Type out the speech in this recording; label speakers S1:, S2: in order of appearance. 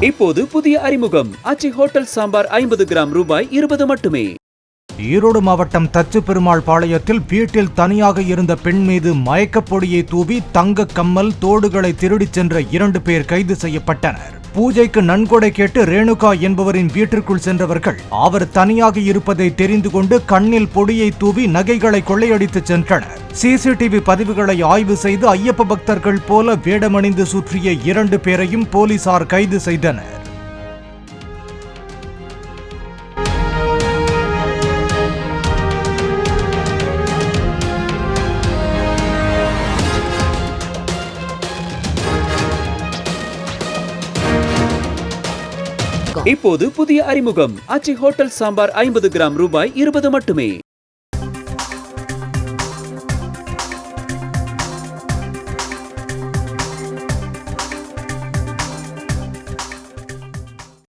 S1: இப்போது புதிய அறிமுகம் ஆச்சி ஹோட்டல் சாம்பார் 50 கிராம் ரூபாய் 20 மட்டுமே.
S2: ஈரோடு மாவட்டம் தச்சு பெருமாள் பாளையத்தில் வீட்டில் தனியாக இருந்த பெண் மீது மயக்கப்பொடியை தூவி தங்க கம்மல் தோடுகளை திருடிச் சென்ற 2 பேர் கைது செய்யப்பட்டனர். பூஜைக்கு நன்கொடை கேட்டு ரேணுகா என்பவரின் வீட்டிற்குள் சென்றவர்கள் அவர் தனியாக இருப்பதை தெரிந்து கொண்டு கண்ணில் பொடியை தூவி நகைகளை கொள்ளையடித்து சென்றனர். சிசிடிவி பதிவுகளை ஆய்வு செய்து ஐயப்ப பக்தர்கள் போல வேடமணிந்து சுற்றிய 2 பேரையும் போலீசார் கைது செய்தனர்.
S1: இப்போது புதிய அறிமுகம் ஆச்சி ஹோட்டல் சாம்பார் 50 கிராம் ரூபாய் 20 மட்டுமே.